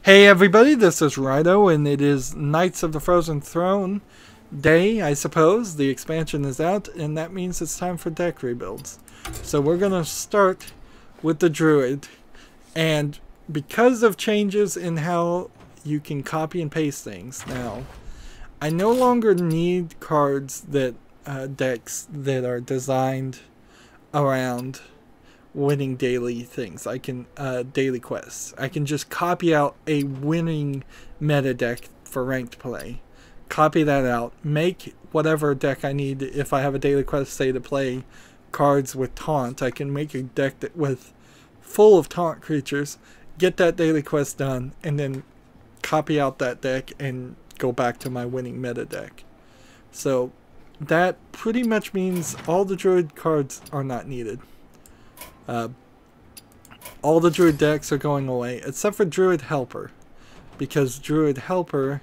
Hey everybody, this is Rydo, and it is Knights of the Frozen Throne day, I suppose. The expansion is out, and that means it's time for deck rebuilds. So we're going to start with the Druid, and because of changes in how you can copy and paste things now, I no longer need cards that, decks that are designed around winning daily things. I can daily quests. I can just copy out a winning meta deck for ranked play. Copy that out. Make whatever deck I need. If I have a daily quest, say to play cards with taunt, I can make a deck that with full of taunt creatures. Get that daily quest done, and then copy out that deck and go back to my winning meta deck. So that pretty much means all the Druid cards are not needed. All the Druid decks are going away, except for Druid Helper, because Druid Helper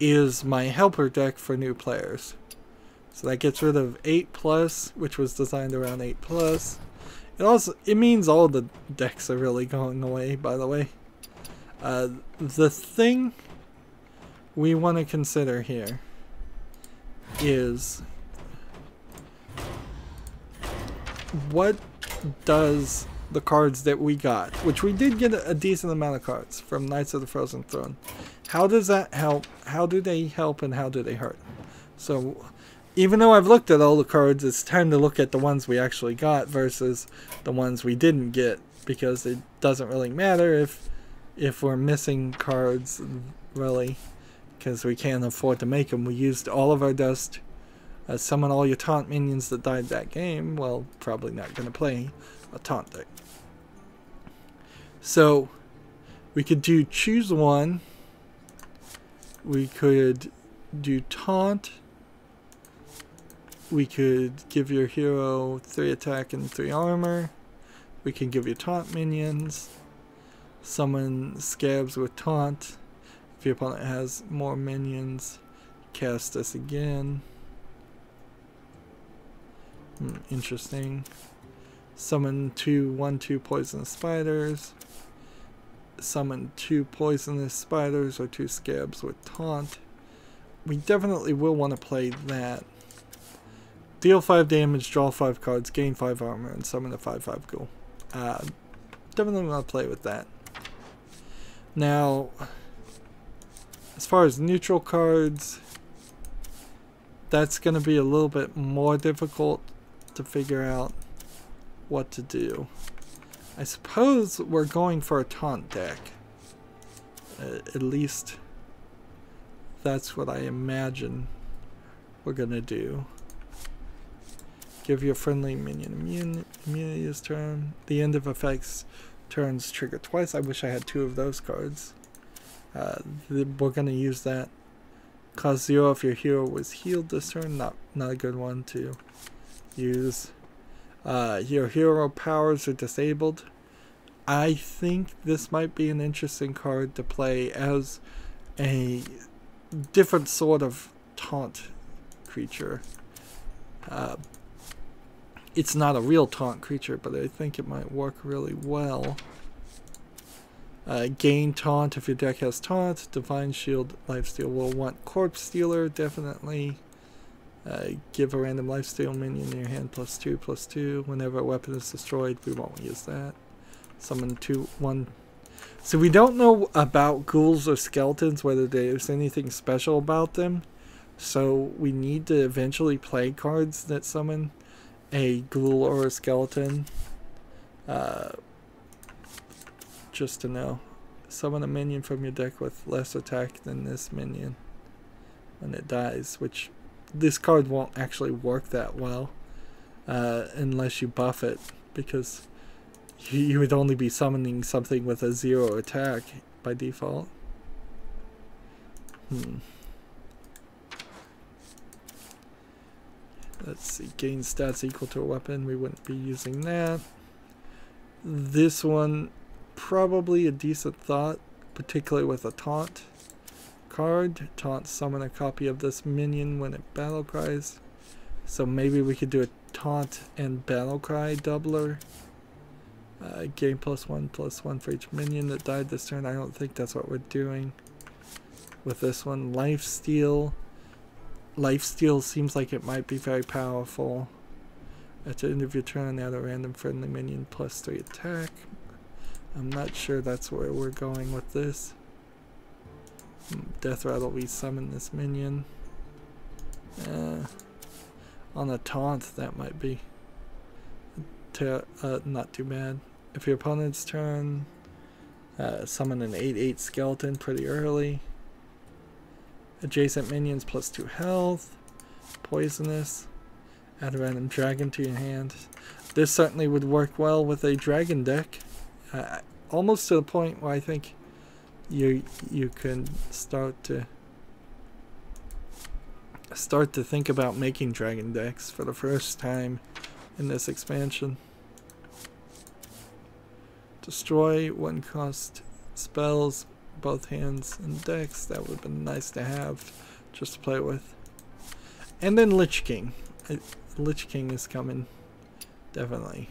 is my helper deck for new players. So that gets rid of 8+, which was designed around 8+. It means all the decks are really going away, by the way. The thing we want to consider here is what does the cards that we got, which we did get a decent amount of cards from Knights of the Frozen Throne, how does that help? How do they help and how do they hurt? So even though I've looked at all the cards, it's time to look at the ones we actually got versus the ones we didn't get, because it doesn't really matter if we're missing cards, really, because we can't afford to make them. We used all of our dust. Summon all your taunt minions that died that game. Well, probably not going to play a taunt deck. So we could do choose one. We could do taunt. We could give your hero 3 attack and 3 armor. We can give you taunt minions. Summon scabs with taunt. If your opponent has more minions, cast this again. Interesting. Summon 2 1/2 poisonous spiders. Summon 2 poisonous spiders or 2 scabs with taunt. We definitely will want to play that. Deal 5 damage, draw 5 cards, gain 5 armor, and summon a 5/5 ghoul. Definitely want to play with that. Now, as far as neutral cards, that's going to be a little bit more difficult to figure out what to do. I suppose we're going for a taunt deck. At least that's what I imagine we're gonna do. Give your friendly minion immunity this turn. The end of effects turns trigger twice. I wish I had 2 of those cards. We're gonna use that. Cause 0 if your hero was healed this turn. Not a good one to use. Your hero powers are disabled. I think this might be an interesting card to play as a different sort of taunt creature. It's not a real taunt creature, but I think it might work really well. Gain taunt if your deck has taunt. Divine Shield, Lifesteal. We'll want Corpse Stealer, definitely. Give a random lifesteal minion in your hand +2/+2. Whenever a weapon is destroyed, we won't use that. Summon 2/1. So we don't know about ghouls or skeletons, whether there's anything special about them. So we need to eventually play cards that summon a ghoul or a skeleton. Just to know. Summon a minion from your deck with less attack than this minion when it dies, which this card won't actually work that well unless you buff it, because you would only be summoning something with a 0 attack by default. Let's see, gain stats equal to a weapon. We wouldn't be using that. This one, probably a decent thought, particularly with a taunt card. Taunt, summon a copy of this minion when it battle cries. So maybe we could do a taunt and battle cry doubler. Gain +1/+1 for each minion that died this turn. I don't think that's what we're doing with this one. Lifesteal. Lifesteal seems like it might be very powerful. At the end of your turn, add a random friendly minion +3 attack. I'm not sure that's where we're going with this. Death Rattle, we summon this minion. On a taunt, that might be not too bad. If your opponent's turn, summon an 8/8 skeleton pretty early. Adjacent minions +2 health. Poisonous. Add a random dragon to your hand. This certainly would work well with a dragon deck. Almost to the point where I think you can start to think about making dragon decks for the first time in this expansion. Destroy 1-cost spells, both hands and decks. That would have been nice to have just to play with. And then Lich King. Lich King is coming, definitely.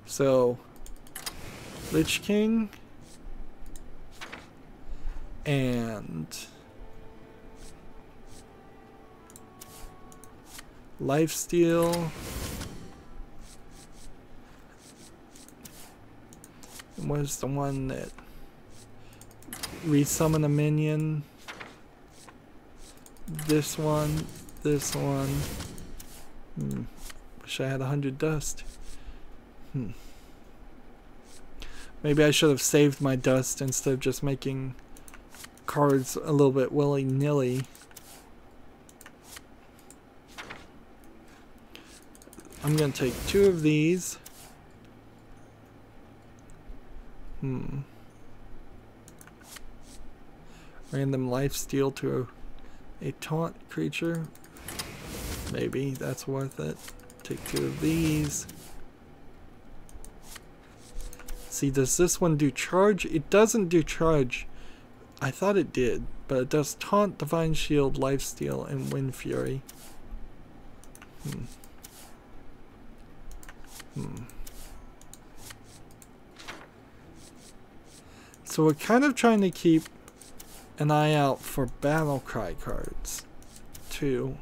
So Lich King and Lifesteal. Was the one that resummon a minion. This one. Wish I had 100 dust. Maybe I should have saved my dust instead of just making cards a little bit willy-nilly. I'm gonna take 2 of these. Random lifesteal to a taunt creature. Maybe that's worth it. Take 2 of these. See, does this one do charge? It doesn't do charge. I thought it did, but it does taunt, divine shield, lifesteal, and wind fury. So we're kind of trying to keep an eye out for battle cry cards too.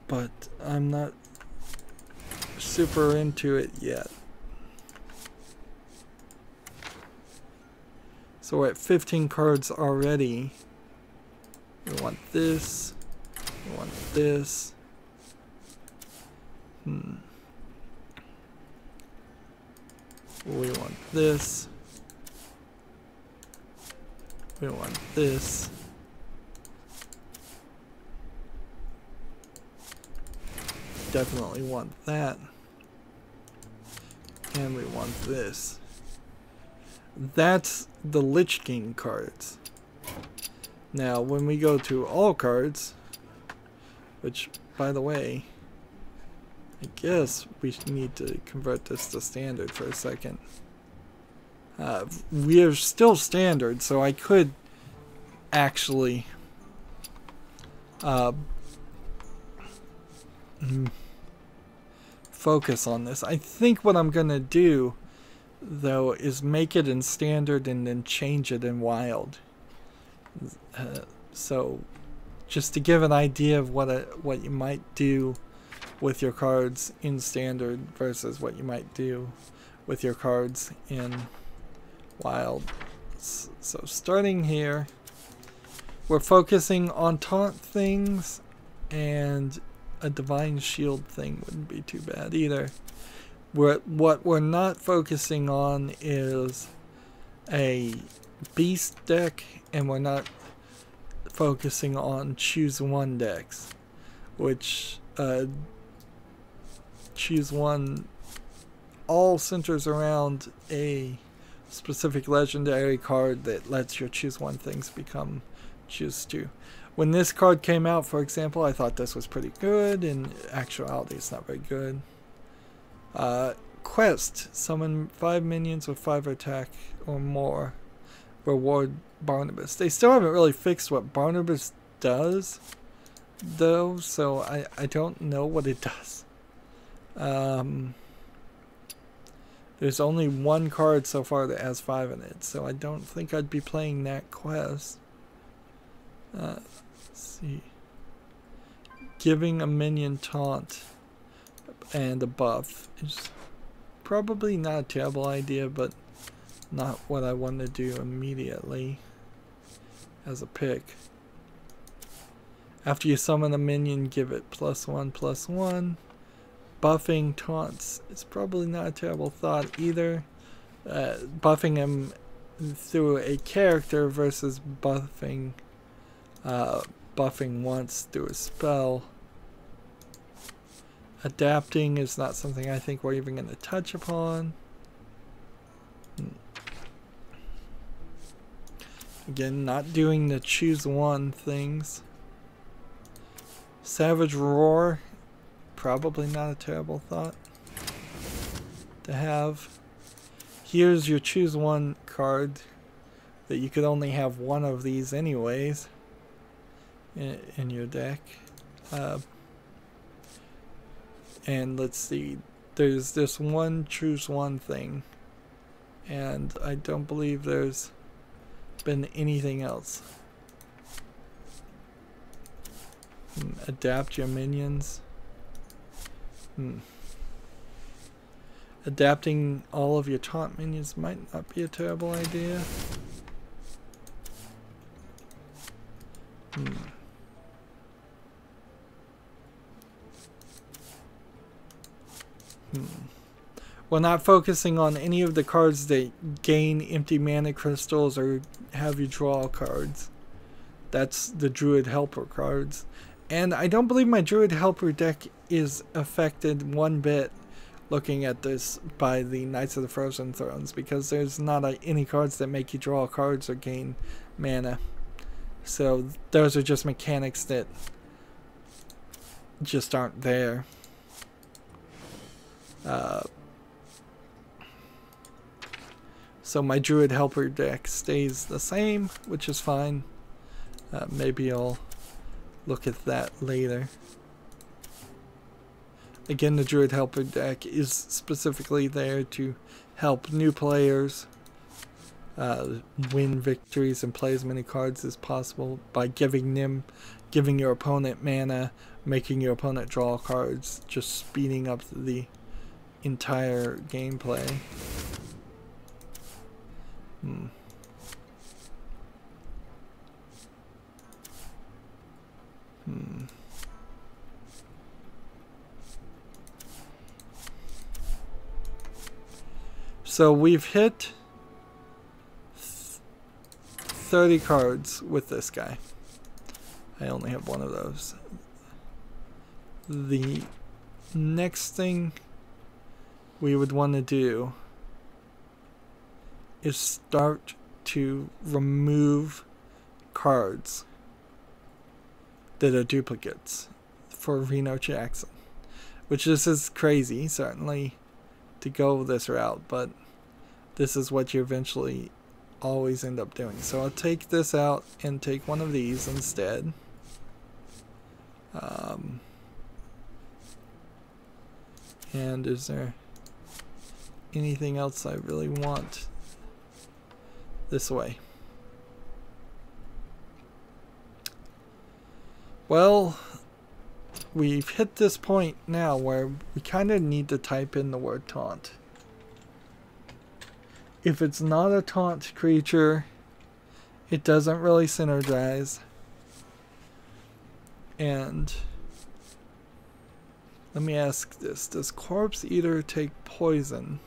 But I'm not super into it yet. So we're at 15 cards already. We want this. We want this. We want this. We want this. Definitely want that. And we want this. That's the Lich King cards. Now, when we go to all cards, which, by the way, I guess we need to convert this to standard for a second. We are still standard, so I could actually focus on this. I think what I'm gonna do, though, is make it in standard and then change it in wild. So, just to give an idea of what you might do with your cards in standard versus what you might do with your cards in wild. So starting here, we're focusing on taunt things, and a divine shield thing wouldn't be too bad either. What we're not focusing on is a beast deck, and we're not focusing on choose one decks, which choose one all centers around a specific legendary card that lets your choose one things become choose two. When this card came out, for example, I thought this was pretty good. In actuality, it's not very good. Quest. Summon 5 minions with 5 attack or more. Reward Barnabas. They still haven't really fixed what Barnabas does. though, so I don't know what it does. There's only one card so far that has 5 in it, so I don't think I'd be playing that quest. Let's see. Giving a minion taunt and a buff is probably not a terrible idea, but not what I want to do immediately as a pick. After you summon a minion, give it +1/+1. Buffing taunts is probably not a terrible thought either. Buffing him through a character versus buffing once through a spell. Adapting is not something I think we're even going to touch upon. Again, not doing the choose one things. Savage Roar, probably not a terrible thought to have. Here's your choose one card that you could only have one of these anyways in your deck. And let's see, there's this one choose one thing, and I don't believe there's been anything else. Adapt your minions. Adapting all of your taunt minions might not be a terrible idea. We're not focusing on any of the cards that gain empty mana crystals or have you draw cards. That's the Druid Helper cards. And I don't believe my Druid Helper deck is affected one bit looking at this by the Knights of the Frozen Thrones, because there's not any cards that make you draw cards or gain mana. So those are just mechanics that just aren't there. So my Druid Helper deck stays the same, which is fine. Maybe I'll look at that later. Again, the Druid Helper deck is specifically there to help new players win victories and play as many cards as possible by giving your opponent mana, making your opponent draw cards, just speeding up the entire gameplay. So we've hit 30 cards with this guy. I only have one of those. The next thing we would want to do is start to remove cards that are duplicates for Reno Jackson, which this is crazy, certainly, to go this route, but this is what you eventually always end up doing. So I'll take this out and take one of these instead. And is there anything else I really want this way? Well, we've hit this point now where we kind of need to type in the word taunt. If it's not a taunt creature, it doesn't really synergize. And let me ask this. Does Corpse Eater take poison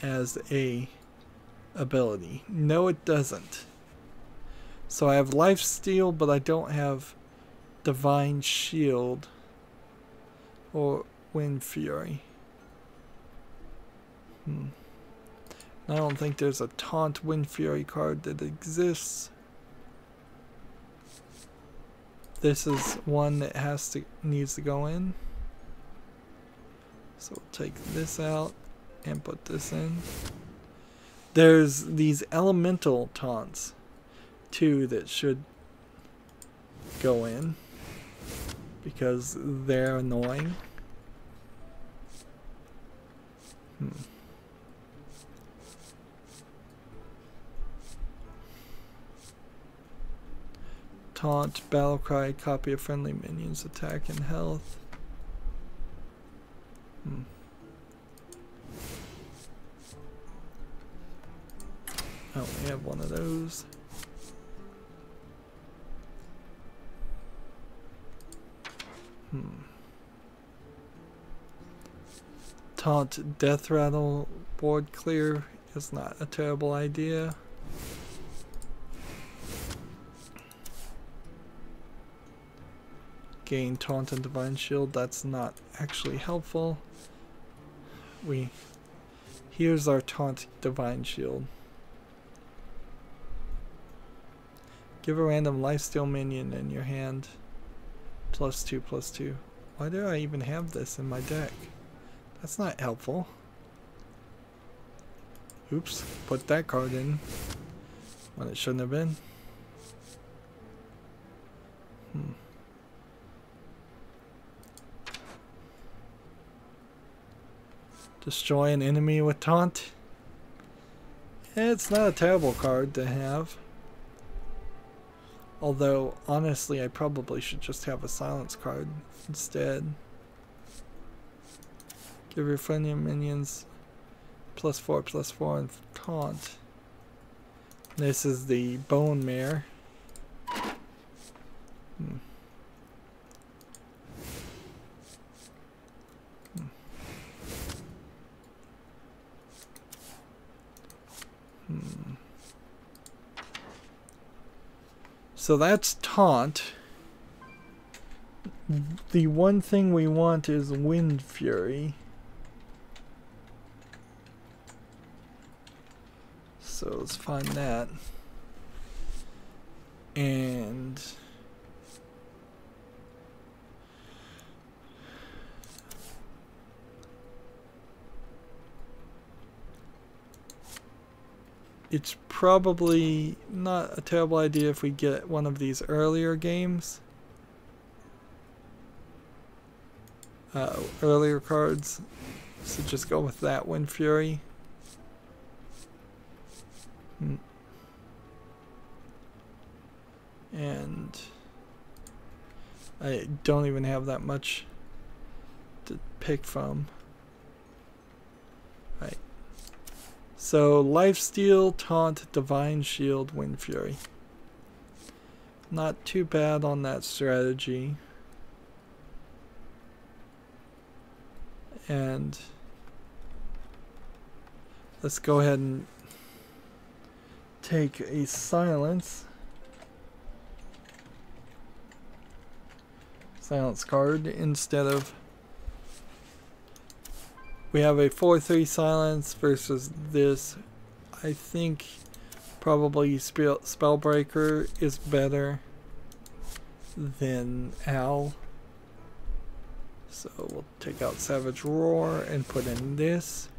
as a ability? No, it doesn't. So I have Lifesteal, but I don't have Divine Shield or Wind Fury. I don't think there's a Taunt Wind Fury card that exists. This is one that needs to go in. So we'll take this out and put this in. There's these elemental taunts too that should go in because they're annoying. Taunt, battle cry, copy of friendly minions, attack and health. Oh, we have one of those. Taunt, death rattle, board clear is not a terrible idea. Gain taunt and divine shield, that's not actually helpful. Here's our taunt divine shield. Give a random lifesteal minion in your hand. +2/+2. Why do I even have this in my deck? That's not helpful. Oops, put that card in when it shouldn't have been. Destroy an enemy with taunt. It's not a terrible card to have. Although, honestly, I probably should just have a silence card instead. Give your friendly minions +4/+4 and taunt. This is the Bone Mare. So that's taunt. The one thing we want is Wind Fury. So let's find that. And it's probably not a terrible idea if we get one of these earlier games. Earlier cards. So just go with that Wind Fury. And I don't even have that much to pick from. Right. So Lifesteal, Taunt, Divine Shield, Wind Fury. Not too bad on that strategy. And let's go ahead and take a silence card instead of, we have a 4/3 silence versus this. I think probably Spellbreaker is better than Owl. So we'll take out Savage Roar and put in this.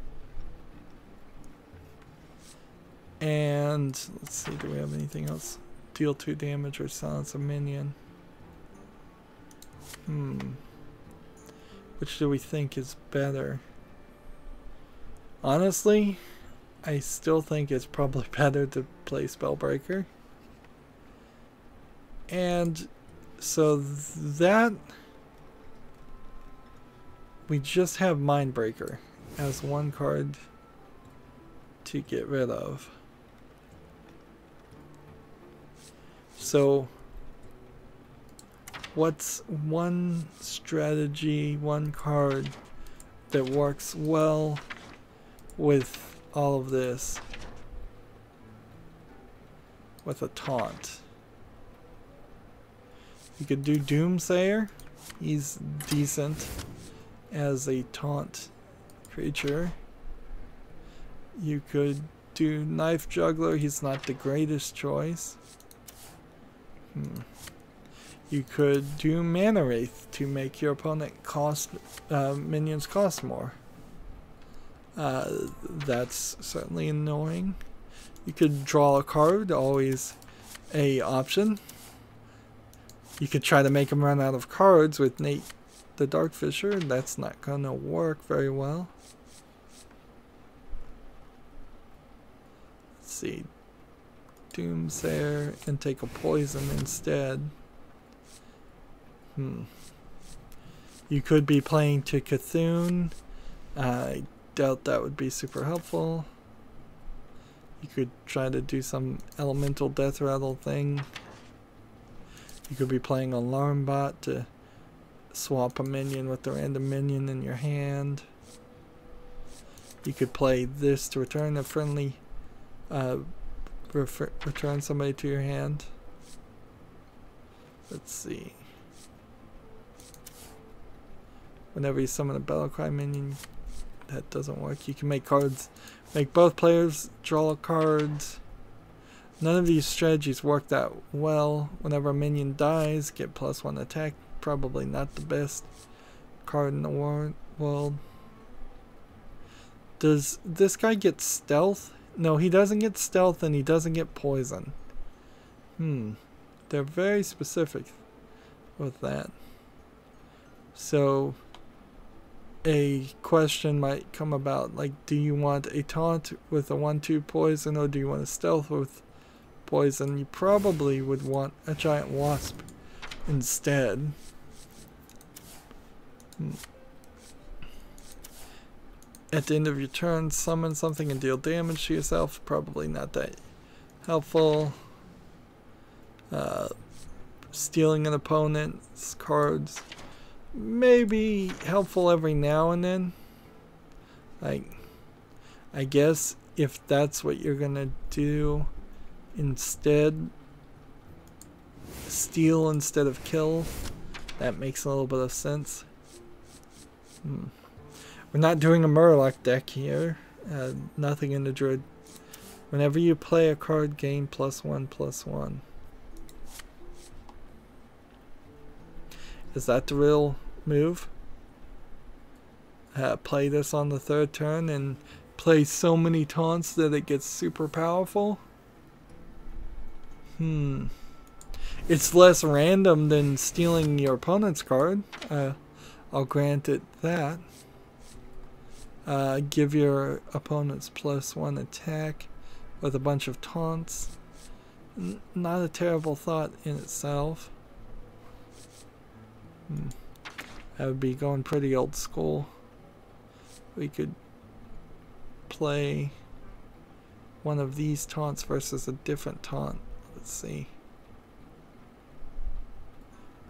And let's see, do we have anything else? Deal 2 damage or silence a minion. Which do we think is better? Honestly, I still think it's probably better to play Spellbreaker. And so that we just have Mindbreaker as one card to get rid of. So what's one strategy, one card that works well with all of this? With a taunt. You could do Doomsayer. He's decent as a taunt creature. You could do Knife Juggler. He's not the greatest choice. You could do Mana Wraith to make your opponent minions cost more. That's certainly annoying. You could draw a card, always a option. You could try to make him run out of cards with Nate the Darkfisher. That's not going to work very well. Let's see. Doomsayer and take a poison instead. You could be playing to Cthulhu. I doubt that would be super helpful. You could try to do some elemental death rattle thing. You could be playing Alarm Bot to swap a minion with the random minion in your hand. You could play this to return a friendly, return somebody to your hand. Let's see. Whenever you summon a Battlecry minion, that doesn't work. You can make cards, make both players draw cards. None of these strategies work that well. Whenever a minion dies, get +1 attack. Probably not the best card in the world. Does this guy get stealth? No, he doesn't get stealth and he doesn't get poison. They're very specific with that. So a question might come about, like, do you want a taunt with a 1/2 poison, or do you want a stealth with poison? You probably would want a giant wasp instead. At the end of your turn, summon something and deal damage to yourself. Probably not that helpful. Stealing an opponent's cards maybe helpful every now and then. Like, I guess if that's what you're gonna do, instead steal instead of kill, that makes a little bit of sense. We're not doing a Murloc deck here. Nothing in the Druid. Whenever you play a card, gain +1/+1. Is that the real move? Play this on the 3rd turn and play so many taunts that it gets super powerful? It's less random than stealing your opponent's card. I'll grant it that. Give your opponents +1 attack with a bunch of taunts. Not a terrible thought in itself. That would be going pretty old school. We could play one of these taunts versus a different taunt. Let's see.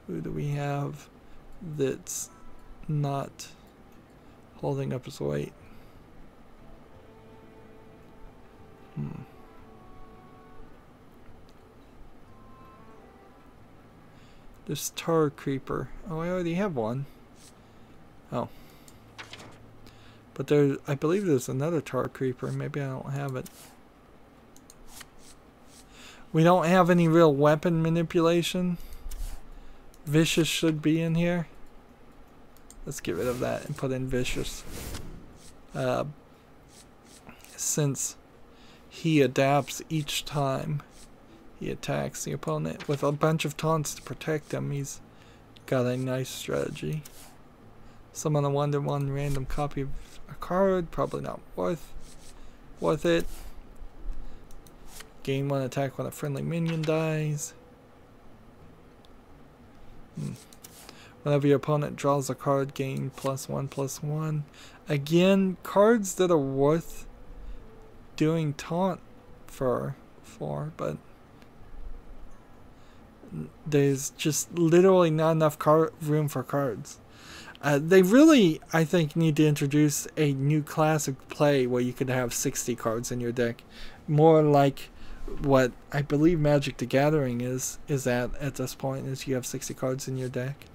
Who do we have that's not holding up his weight? This Tar Creeper. Oh, I already have one. Oh. But there, I believe there's another Tar Creeper. Maybe I don't have it. We don't have any real weapon manipulation. Vicious should be in here. Let's get rid of that and put in Vicious. Since he adapts each time he attacks the opponent with a bunch of taunts to protect him, he's got a nice strategy. Summon a 1/1 random copy of a card, probably not worth it. Gain 1 attack when a friendly minion dies. Whenever your opponent draws a card, gain +1/+1. Again, cards that are worth doing taunt for, but there's just literally not enough room for cards. They really, I think, need to introduce a new class of play where you could have 60 cards in your deck. More like what I believe Magic the Gathering is at this point, is you have 60 cards in your deck.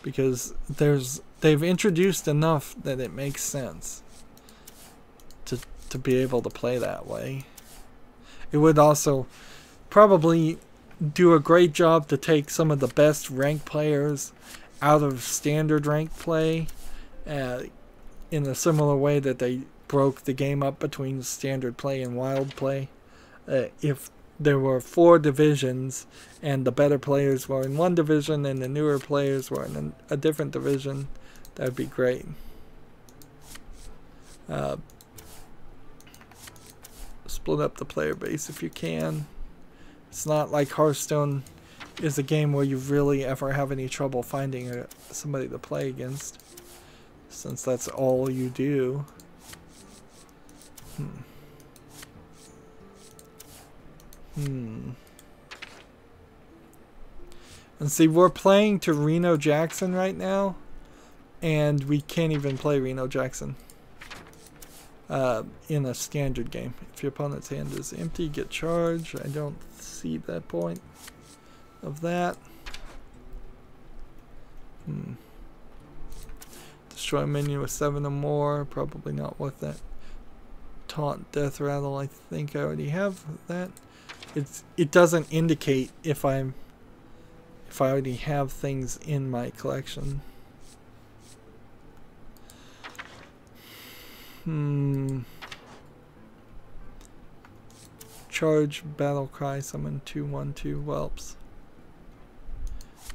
Because they've introduced enough that it makes sense to be able to play that way. It would also probably do a great job to take some of the best ranked players out of standard ranked play, in a similar way that they broke the game up between standard play and wild play. If there were 4 divisions and the better players were in one division and the newer players were in a different division, that would be great. Split up the player base if you can. It's not like Hearthstone is a game where you really ever have any trouble finding somebody to play against, since that's all you do. And see, we're playing to Reno Jackson right now, and we can't even play Reno Jackson in a standard game. If your opponent's hand is empty, get charged. I don't see that point of that. Destroy a minion with 7 or more. Probably not worth that. Taunt, death rattle. I think I already have that. It doesn't indicate if I already have things in my collection. Charge, battle cry, summon 2/1/2 whelps.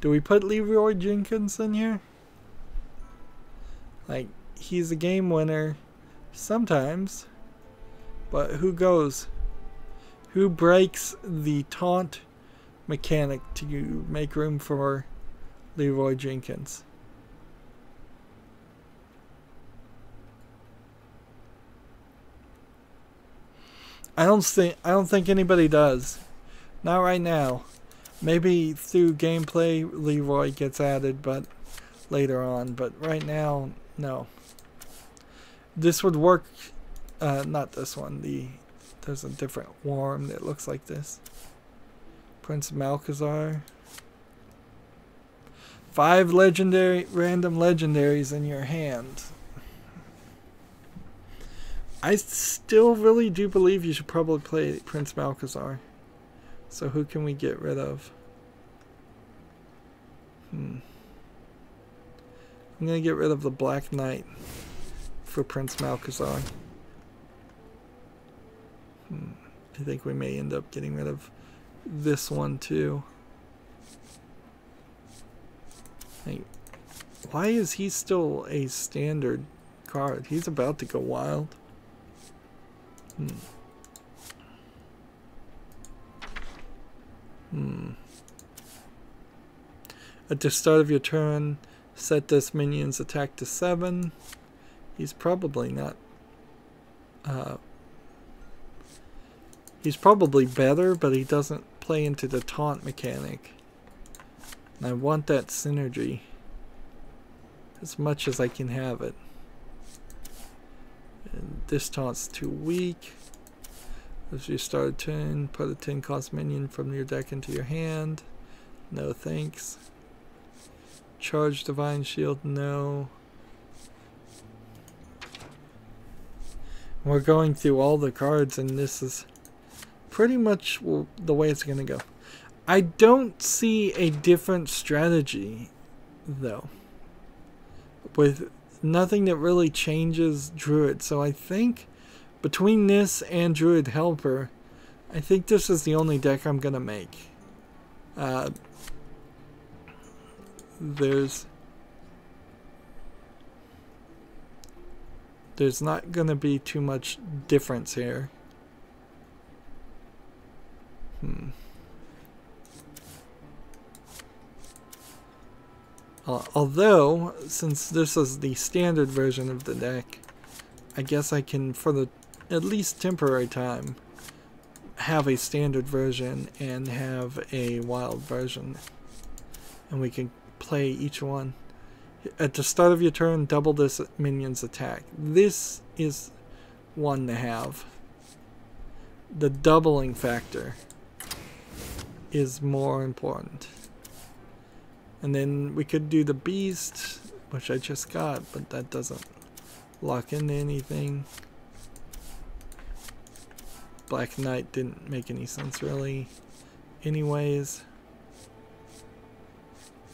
Do we put Leroy Jenkins in here? Like, he's a game winner sometimes, but who goes? Who breaks the taunt mechanic to make room for Leroy Jenkins? I don't think anybody does. Not right now. Maybe through gameplay Leroy gets added, but later on. But right now, no. This would work. Not this one. There's a different worm that looks like this. Prince Malchazar. 5 random legendaries in your hand. I still really do believe you should probably play Prince Malchazar. So who can we get rid of? I'm going to get rid of the Black Knight for Prince Malchazar. I think we may end up getting rid of this one too. Hey, why is he still a standard card? He's about to go wild. At the start of your turn, set this minion's attack to 7. He's probably not. He's probably better, but he doesn't play into the taunt mechanic. And I want that synergy as much as I can have it. And this taunt's too weak. As you start a turn, put a 10 cost minion from your deck into your hand. No thanks. Charge Divine Shield, no. We're going through all the cards, and this is pretty much the way it's going to go. I don't see a different strategy, though, with nothing that really changes Druid. So I think between this and Druid Helper, I think this is the only deck I'm going to make. There's not going to be too much difference here. Although, since this is the standard version of the deck, I guess I can, for the at least temporary time, have a standard version and have a wild version. And we can play each one. At the start of your turn, double this minion's attack. This is one to have. The doubling factor is more important. And then we could do the beast, which I just got, but that doesn't lock into anything. Black Knight didn't make any sense really anyways.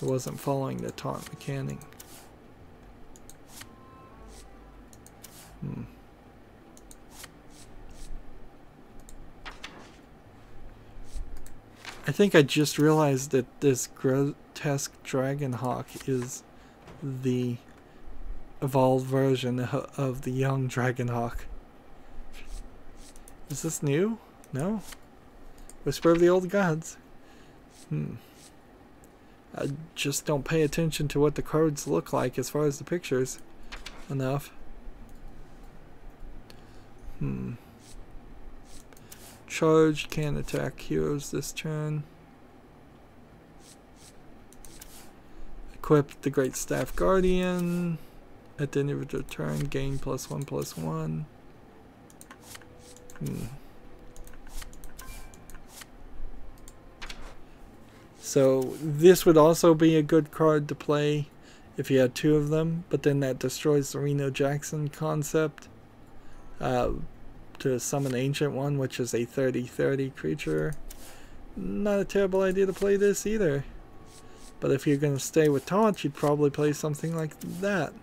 It wasn't following the taunt mechanic. I think I just realized that this grotesque dragon hawk is the evolved version of the young dragon hawk. Is this new? No? Whisper of the Old Gods. I just don't pay attention to what the cards look like as far as the pictures enough. Charge, can attack heroes this turn. Equip the Great Staff Guardian. At the end of the turn, gain +1/+1. So this would also be a good card to play if you had two of them, but then that destroys the Reno Jackson concept. To summon Ancient One, which is a 30/30 creature. Not a terrible idea to play this either. But if you're going to stay with Taunt, you'd probably play something like that.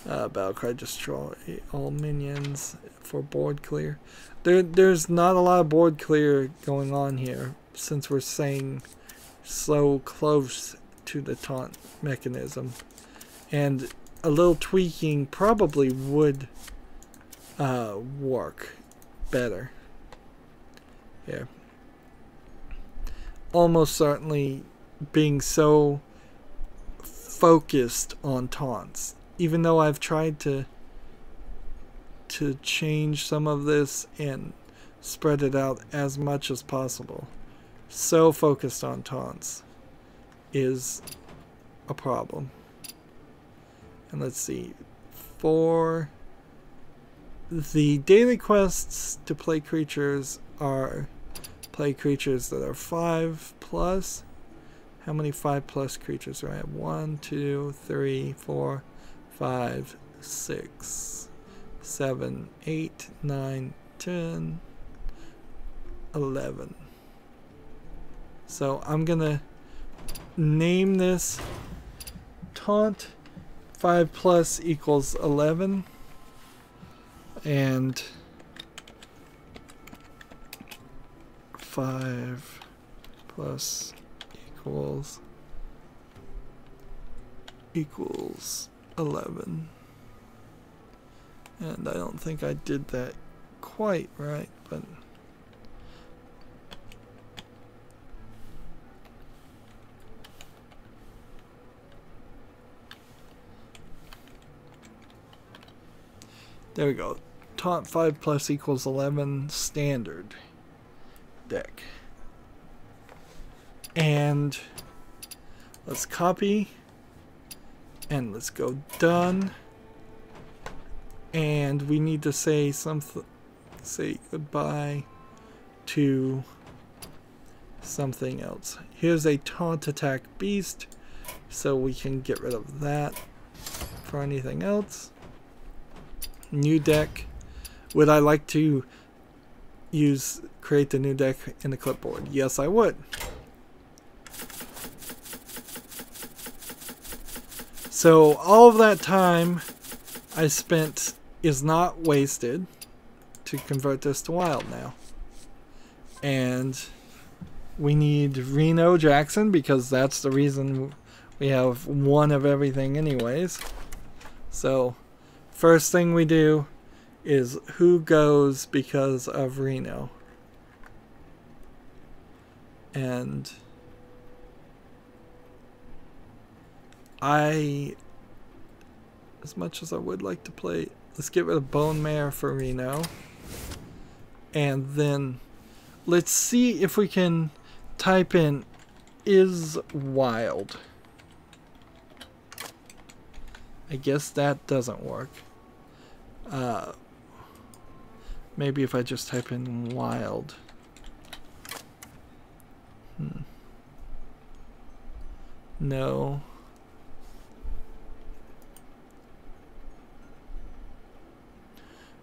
Battlecry, destroy all minions for board clear. There's not a lot of board clear going on here, since we're staying so close to the taunt mechanism. And a little tweaking probably would work better. Yeah. Almost certainly being so focused on taunts. Even though I've tried to change some of this and spread it out as much as possible, so focused on taunts is a problem. And let's see, for the daily quests to play creatures are play creatures that are 5+. How many 5+ creatures do I have? 1, 2, 3, 4, 5, 6, 7, 8, 9, 10, 11. So I'm gonna name this taunt 5+ equals 11, and 5+ equals 11. And I don't think I did that quite right, but there we go. Taunt 5+ equals 11 standard deck. And let's copy and let's go done. And we need to say something, say goodbye to something else. Here's a taunt attack beast, so we can get rid of that for anything else. New deck. Would I like to create the new deck in the clipboard? Yes, I would. So all of that time I spent is not wasted to convert this to wild now. And we need Reno Jackson because that's the reason we have one of everything anyways. So first thing we do is who goes because of Reno. And as much as I would like to play, let's get rid of Bone Mare for Reno. And then let's see if we can type in is wild. I guess that doesn't work. Maybe if I just type in wild. No.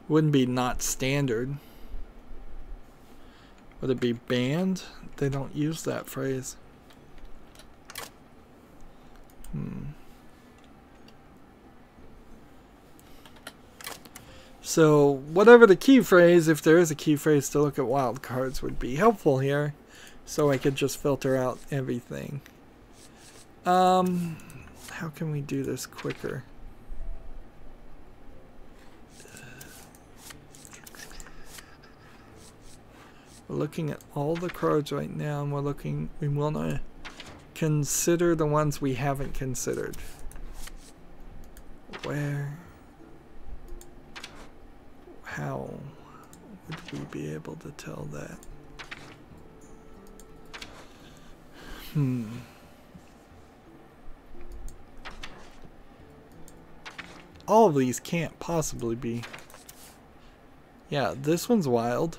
Wouldn't be not standard. Would it be banned? They don't use that phrase. So whatever the key phrase, if there is a key phrase to look at wild cards, would be helpful here. so I could just filter out everything. How can we do this quicker? We're looking at all the cards right now, and we want to consider the ones we haven't considered. How would we be able to tell that? All of these can't possibly be. Yeah, this one's wild.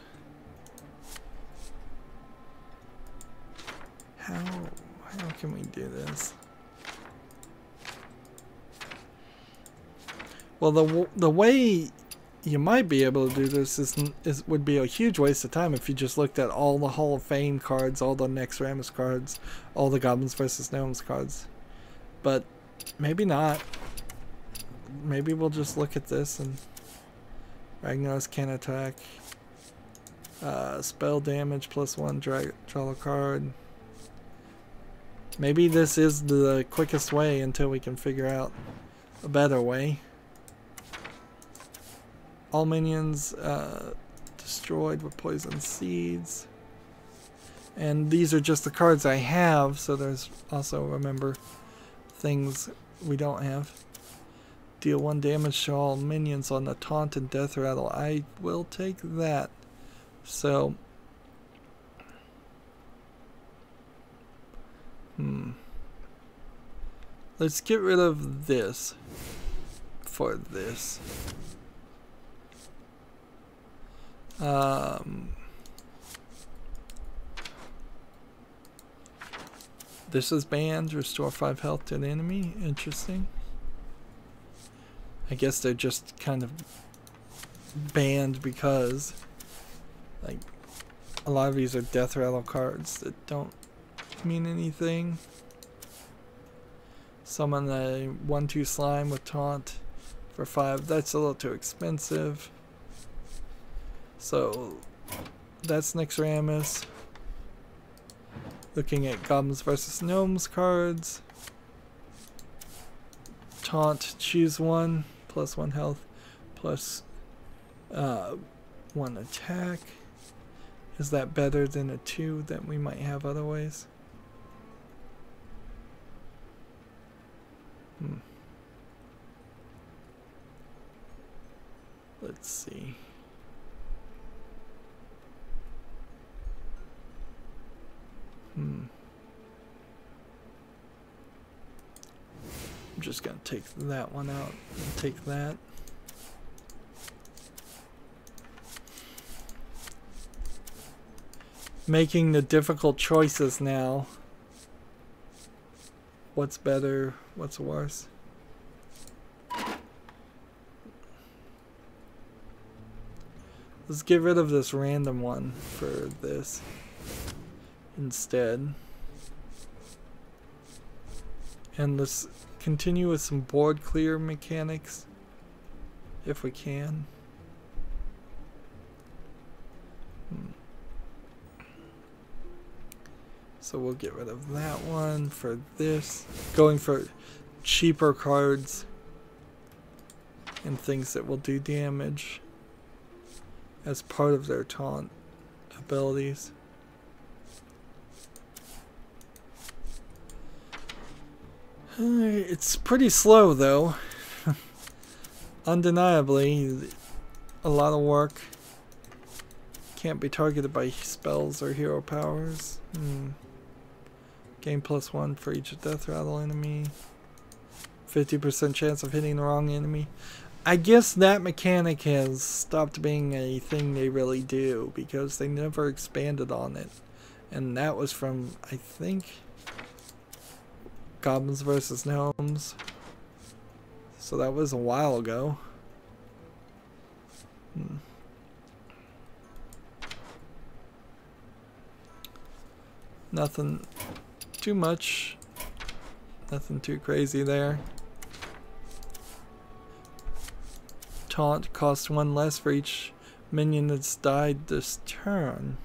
How can we do this? Well, the way you might be able to do this would be a huge waste of time if you just looked at all the Hall of Fame cards, all the Nexramus cards, all the Goblins vs. Gnomes cards. But maybe not. Maybe we'll just look at this and Ragnaros can attack. Spell damage +1, draw a card. Maybe this is the quickest way until we can figure out a better way. All minions destroyed with poison seeds. And these are just the cards I have, so there's also, remember, things we don't have. Deal 1 damage to all minions on the taunt and death rattle. I will take that. So, let's get rid of this for this. This is banned. Restore 5 health to an enemy. Interesting. I guess they're just kind of banned because, like, a lot of these are death rattle cards that don't mean anything. Summon a 1/2 slime with taunt for 5. That's a little too expensive. So that's Nexramus. Looking at Goblins vs. Gnomes cards. Taunt, choose 1, +1 health, +1 attack. Is that better than a 2 that we might have otherwise? Let's see. I'm just gonna take that one out and take that. Making the difficult choices now. What's better? What's worse? Let's get rid of this random one for this instead. And let's continue with some board clear mechanics if we can. So we'll get rid of that one for this. Going for cheaper cards and things that will do damage as part of their taunt abilities. It's pretty slow though. Undeniably, a lot of work. Can't be targeted by spells or hero powers. Gain +1 for each death rattle enemy. 50% chance of hitting the wrong enemy. I guess that mechanic has stopped being a thing they really do because they never expanded on it. And that was from, I think, Goblins vs. Gnomes. So that was a while ago. Nothing too much. Nothing too crazy there. Taunt costs 1 less for each minion that's died this turn.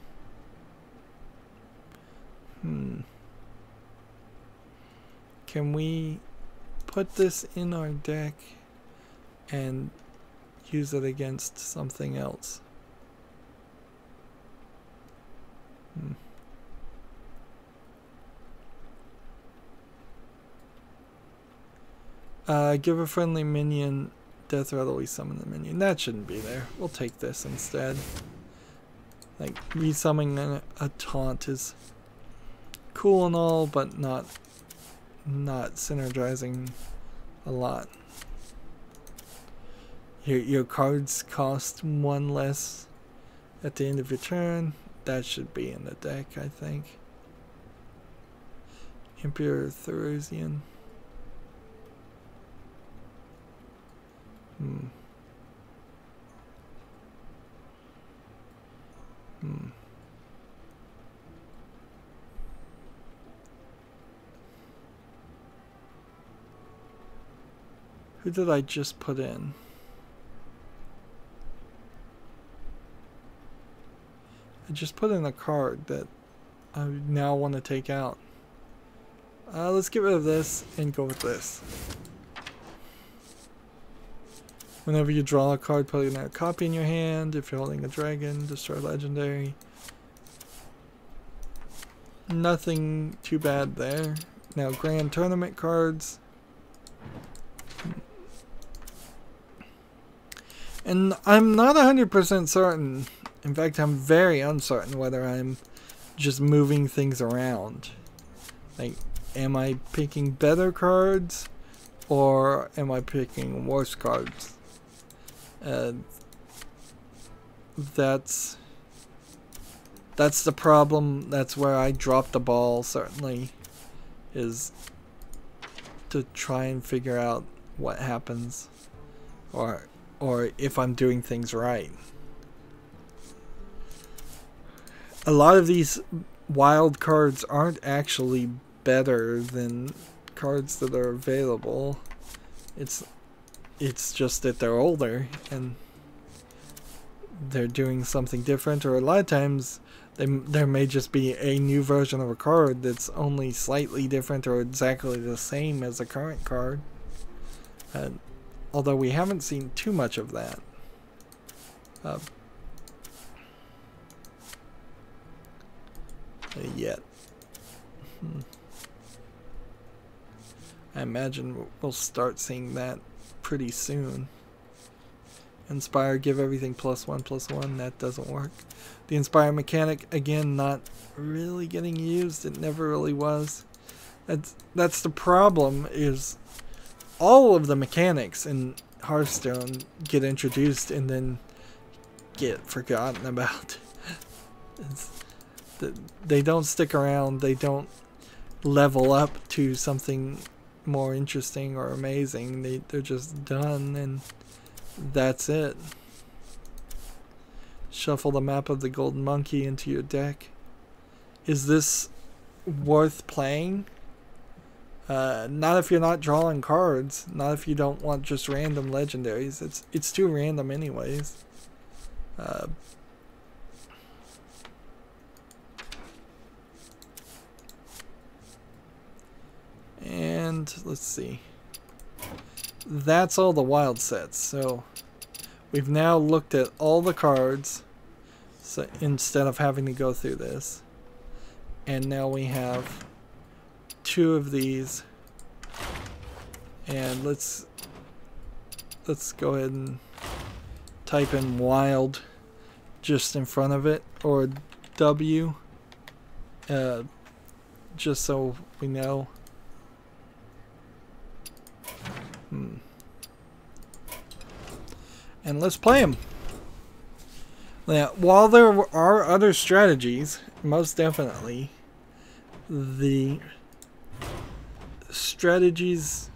Can we put this in our deck and use it against something else? Give a friendly minion death rattle, we summon the minion. That shouldn't be there. We'll take this instead. Like, resummoning a taunt is cool and all, but not synergizing a lot. Your cards cost 1 less at the end of your turn. That should be in the deck, I think. Emperor Theresian. Who did I just put in? I just put in a card that I now want to take out. Let's get rid of this and go with this. Whenever you draw a card, put another copy in your hand. If you're holding a dragon, destroy legendary. Nothing too bad there. Now, grand tournament cards. And I'm not 100% certain. In fact, I'm very uncertain whether I'm just moving things around. Like, am I picking better cards or am I picking worse cards? That's the problem. That's where I dropped the ball, certainly, is to try and figure out what happens or if I'm doing things right. A lot of these wild cards aren't actually better than cards that are available. It's just that they're older and they're doing something different, or a lot of times there may just be a new version of a card that's only slightly different or exactly the same as a current card. Although we haven't seen too much of that. Yet. I imagine we'll start seeing that pretty soon. Inspire, give everything +1/+1. That doesn't work. The Inspire mechanic, again, not really getting used. It never really was. That's the problem, is all of the mechanics in Hearthstone get introduced and then get forgotten about. They don't stick around. They don't level up to something more interesting or amazing. They're just done, and that's it. Shuffle the map of the golden monkey into your deck. Is this worth playing? Not if you're not drawing cards. Not if you don't want just random legendaries. It's too random anyways. And let's see. That's all the wild sets. So we've now looked at all the cards, so instead of having to go through this. And now we have 2 of these. And let's go ahead and type in wild just in front of it, or W, just so we know. And let's play them. Now, while there are other strategies, most definitely, the strategies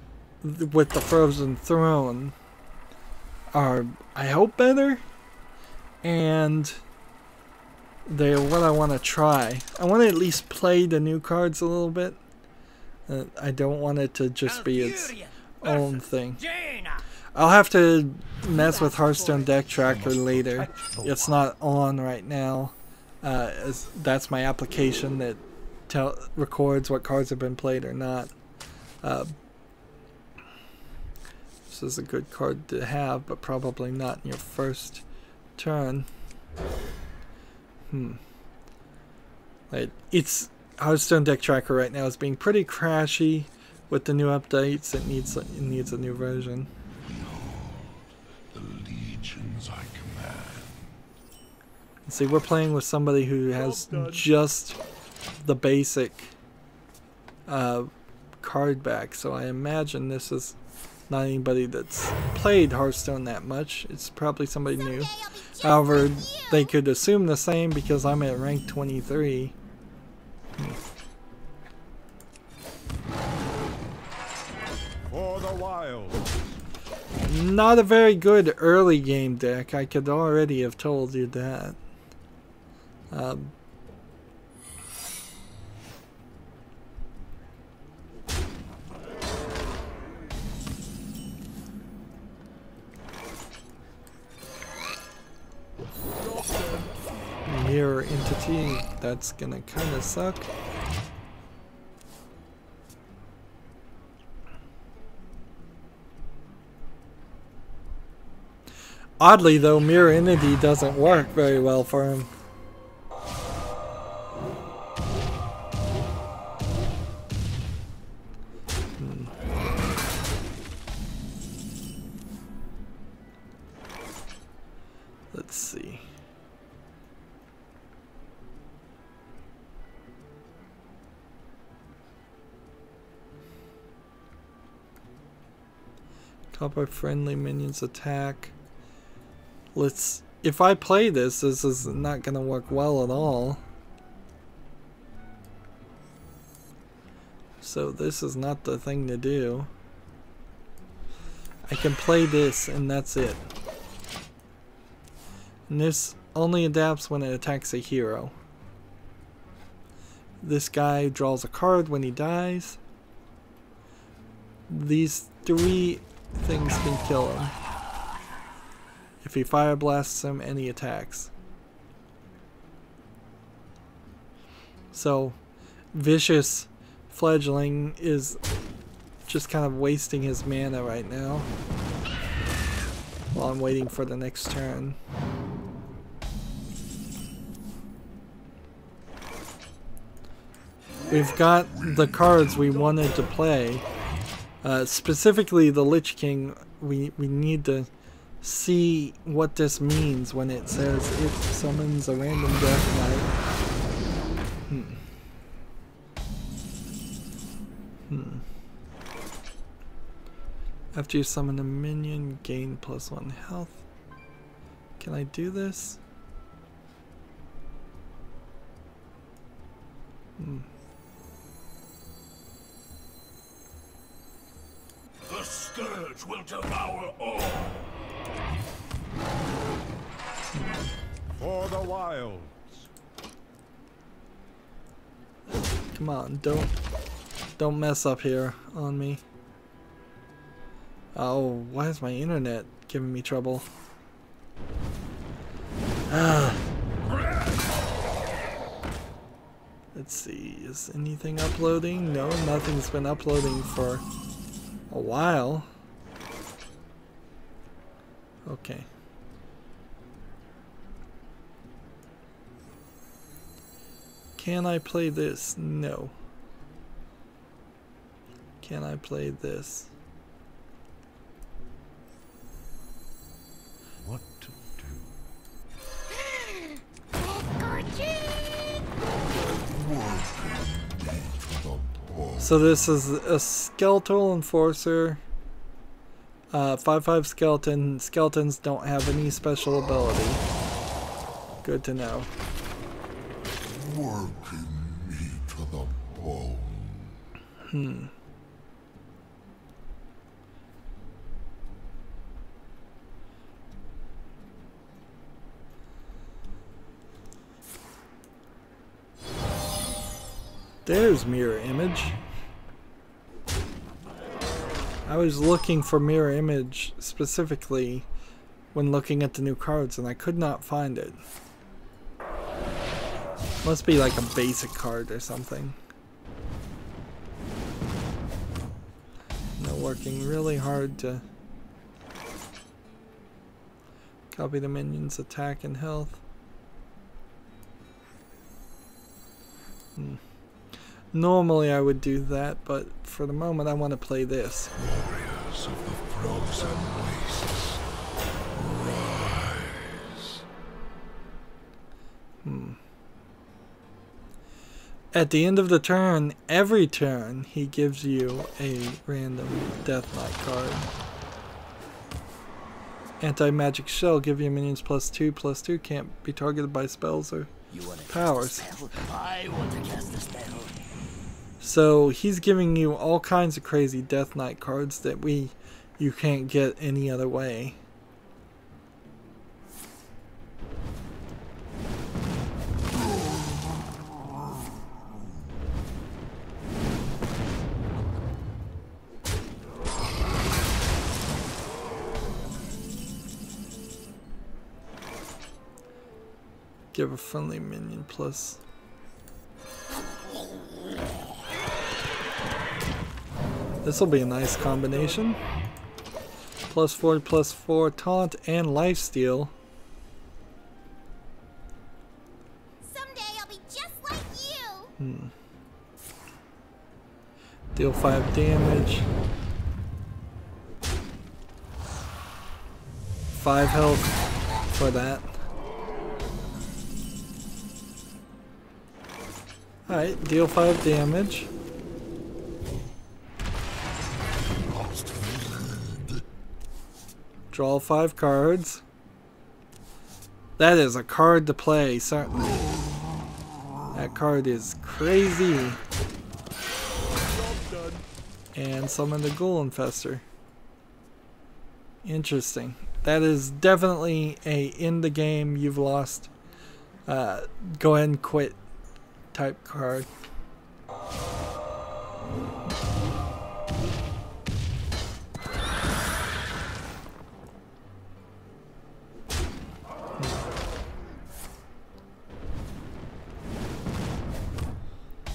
with the Frozen Throne are, I hope, better, and they're what I want to try. I want to at least play the new cards a little bit. I don't want it to just be its own thing. I'll have to mess with Hearthstone Deck Tracker later. It's not on right now. That's my application that records what cards have been played or not. This is a good card to have, but probably not in your first turn. It's Hearthstone deck tracker right now is being pretty crashy with the new updates. It needs a new version. The legions I command. See, we're playing with somebody who has just the basic card back, so I imagine this is not anybody that's played Hearthstone that much. It's probably somebody new. However, they could assume the same because I'm at rank 23. For the wild. Not a very good early game deck. I could already have told you that. Mirror entity, that's gonna kind of suck. Oddly though, mirror entity doesn't work very well for him. Let's see. Copper friendly minions attack. If I play this is not gonna work well at all. So this is not the thing to do. I can play this and that's it. And this only adapts when it attacks a hero. This guy draws a card when he dies. These three things can kill him. If he fire blasts him and he attacks. So, Vicious Fledgling is just kind of wasting his mana right now while I'm waiting for the next turn. We've got the cards we wanted to play. Specifically the Lich King, we need to see what this means when it says it summons a random death knight. After you summon a minion, gain +1 health. Can I do this? The scourge will devour all. For the wilds. Come on, don't mess up here on me. Oh, why is my internet giving me trouble? Let's see, is anything uploading? No, nothing's been uploading for a while. Okay. Can I play this? No. Can I play this? What to do? So this is a Skeletal Enforcer. 5/5 skeleton. Skeletons don't have any special ability. Good to know. Working me to the bone. There's mirror image. I was looking for mirror image specifically when looking at the new cards and I could not find it. Must be like a basic card or something. They're working really hard to copy the minions' attack and health. Normally I would do that, but for the moment I want to play this. Warriors of the frozen wastes, rise. At the end of the turn, every turn, he gives you a random Death Knight card. Anti-magic shell, give your minions +2/+2, can't be targeted by spells or powers. I want to cast a spell. So he's giving you all kinds of crazy Death Knight cards that you can't get any other way. Give a friendly minion plus. This will be a nice combination. +4/+4 taunt and lifesteal. Someday I'll be just like you. Deal 5 damage. 5 health for that. Alright, deal 5 damage. Draw 5 cards. That is a card to play, certainly. That card is crazy. And summon the Ghoul Infester. Interesting. That is definitely a in the game, you've lost, go ahead and quit type card.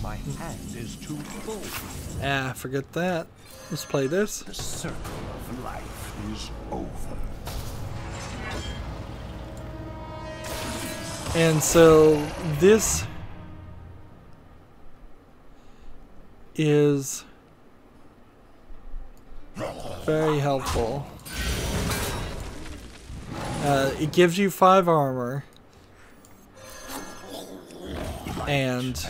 My hand is too full. Ah, forget that. Let's play this. The circle of life is over. And so this is very helpful. It gives you 5 armor and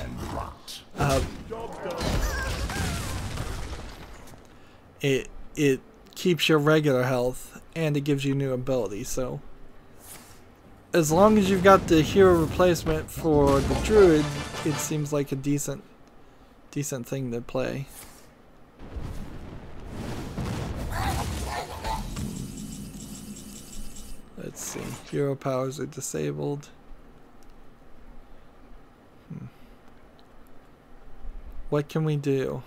it keeps your regular health and it gives you new abilities. So as long as you've got the hero replacement for the Druid, it seems like a decent thing to play. Let's see. Hero powers are disabled. What can we do?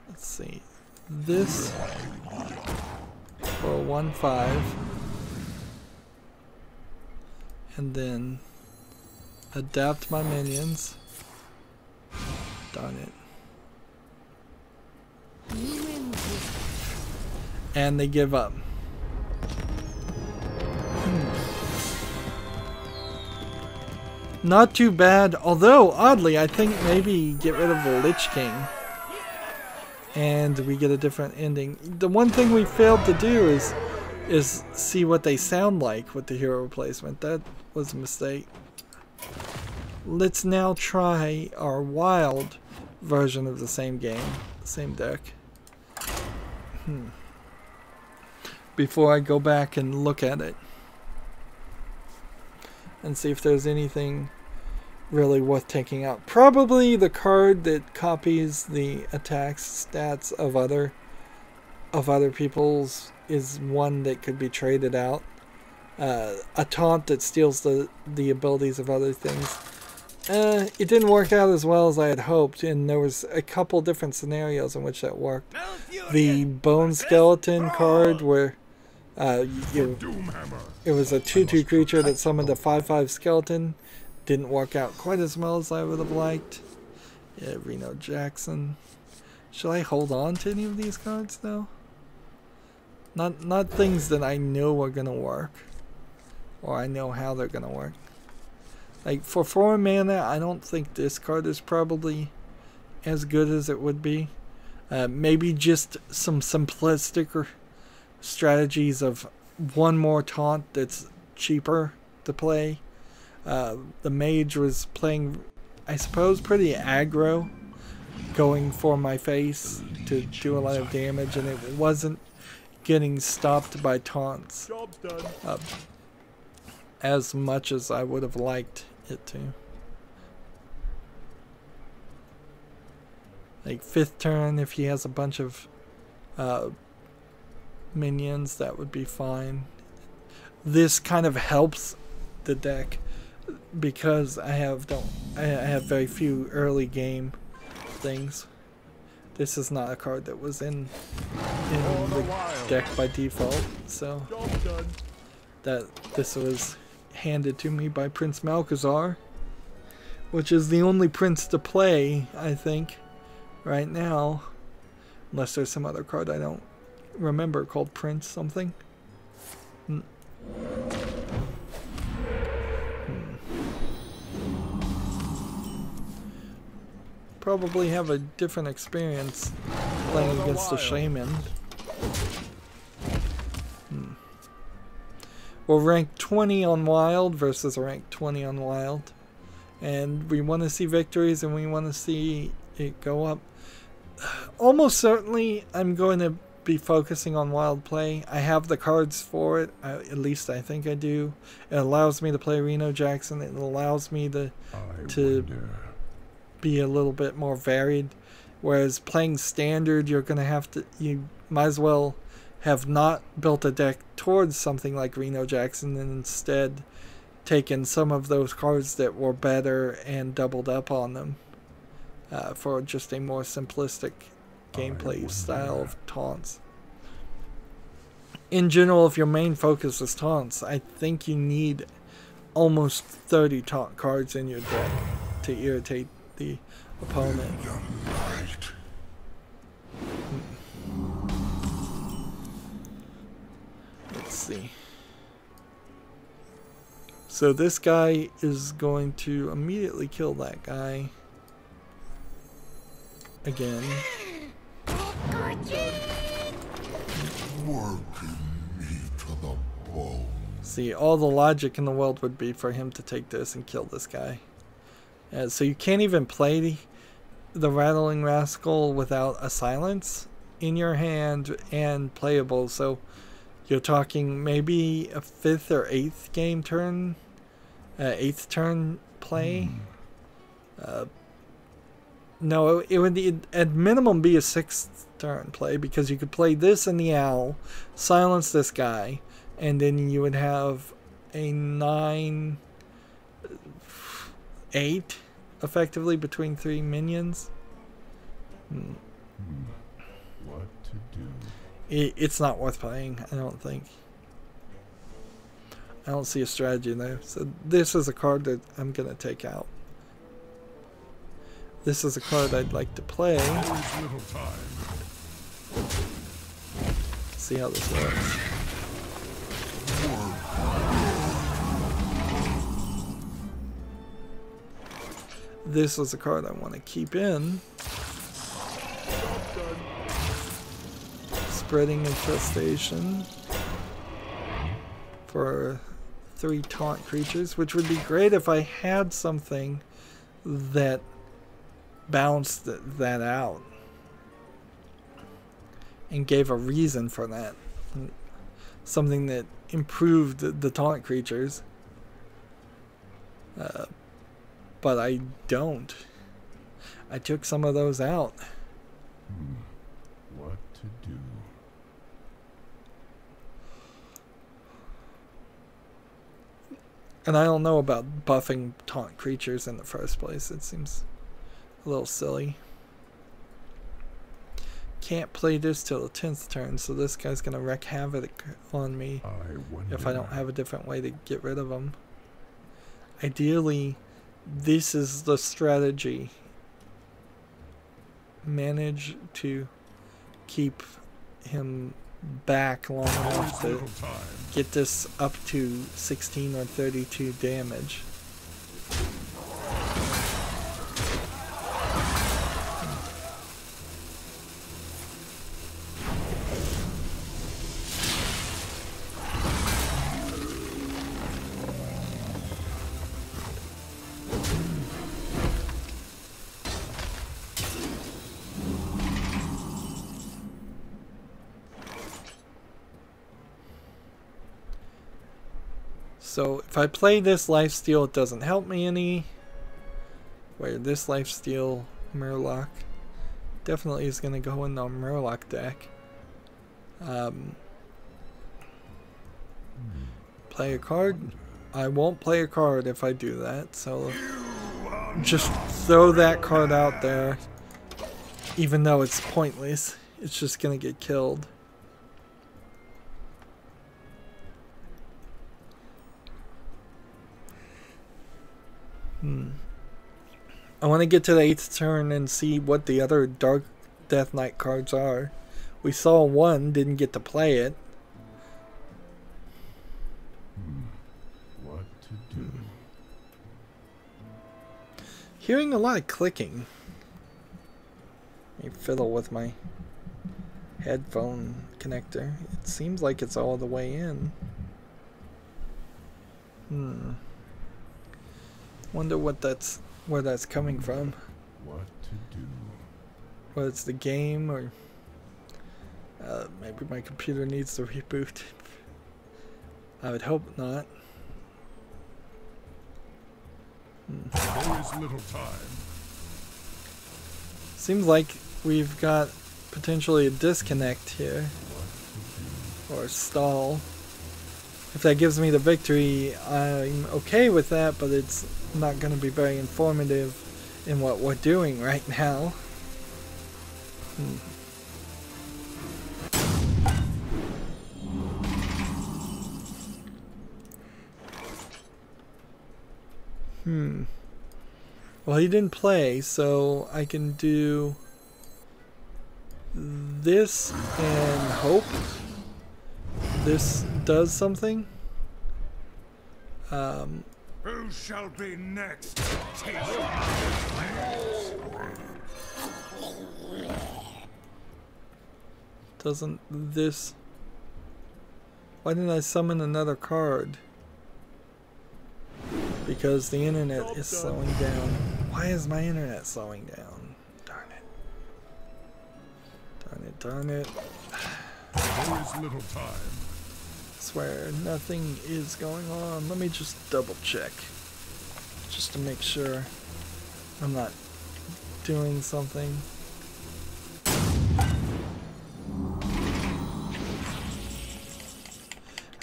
Let's see. This for 1/5. And then adapt my minions. Darn it. And they give up. Not too bad, although oddly I think maybe get rid of the Lich King and we get a different ending. The one thing we failed to do is see what they sound like with the hero replacement. That was a mistake. Let's now try our wild version of the same game, same deck. Before I go back and look at it and see if there's anything really worth taking out. Probably the card that copies the attacks stats of other people's is one that could be traded out. A taunt that steals the abilities of other things. It didn't work out as well as I had hoped, and there was a couple different scenarios in which that worked. The Bone Skeleton card where It was a 2/2 creature that summoned a 5/5 skeleton. Didn't work out quite as well as I would have liked. Yeah, Rydo Jackson. Should I hold on to any of these cards though? Not things that I know are gonna work, or I know how they're gonna work. Like for 4 mana, I don't think this card is probably as good as it would be. Maybe just some simplistic strategies of one more taunt that's cheaper to play. The mage was playing, I suppose, pretty aggro, going for my face to do a lot of damage, and it wasn't getting stopped by taunts as much as I would have liked it to. Like 5th turn, if he has a bunch of minions, that would be fine. This kind of helps the deck because I have very few early game things. This is not a card that was in the deck by default, so this was handed to me by Prince Malchezaar, which is the only prince to play, I think, right now, unless there's some other card I don't remember called Prince something. Probably have a different experience playing against a shaman. We're ranked 20 on Wild versus rank 20 on Wild, and we want to see victories and we want to see it go up. Almost certainly I'm going to be focusing on Wild play. I have the cards for it, at least I think I do. It allows me to play Rydo Jackson. It allows me to be a little bit more varied, whereas playing standard, you might as well have not built a deck towards something like Rydo Jackson and instead taken some of those cards that were better and doubled up on them for just a more simplistic gameplay style of taunts. In general, if your main focus is taunts, I think you need almost 30 taunt cards in your deck to irritate the opponent. Let's see. So this guy is going to immediately kill that guy again. See, all the logic in the world would be for him to take this and kill this guy. So you can't even play the Rattling Rascal without a silence in your hand and playable. So you're talking maybe a 5th or 8th game turn, 8th turn play. No, it would at minimum be a 6th turn play, because you could play this in the Owl, silence this guy, and then you would have a 9-8 effectively between 3 minions. What to do? It's not worth playing, I don't think. I don't see a strategy there. So this is a card that I'm going to take out. This is a card I'd like to play. See how this works. This is a card I want to keep in. Spreading Infestation for 3 taunt creatures, which would be great if I had something that balanced that out and gave a reason for that. Something that improved the taunt creatures. But I don't. I took some of those out. What to do? And I don't know about buffing taunt creatures in the first place. It seems a little silly. can't play this till the 10th turn, so this guy's gonna wreak havoc on me if I don't have a different way to get rid of him. Ideally, this is the strategy. Manage to keep him back long enough to get this up to 16 or 32 damage. So if I play this lifesteal, it doesn't help me any. Where this lifesteal Murloc definitely is going to go in the Murloc deck. Play a card. I won't play a card if I do that, so just throw that card out there. Even though it's pointless, it's just going to get killed. I want to get to the 8th turn and see what the other Dark Death Knight cards are. We saw one, didn't get to play it. What to do? Hearing a lot of clicking. Let me fiddle with my headphone connector. It seems like it's all the way in. Wonder what where that's coming from. What to do? Whether it's the game or maybe my computer needs to reboot. I would hope not. There is little time. Seems like we've got potentially a disconnect here. Or a stall. If that gives me the victory, I'm okay with that, but it's not going to be very informative in what we're doing right now. Well, he didn't play, so I can do this and hope this does something. Who shall be next? Doesn't this... Why didn't I summon another card? Because the internet is slowing down. Why is my internet slowing down? Darn it. Darn it, darn it. There is little time. I swear, nothing is going on. Let me just double check. Just to make sure I'm not doing something.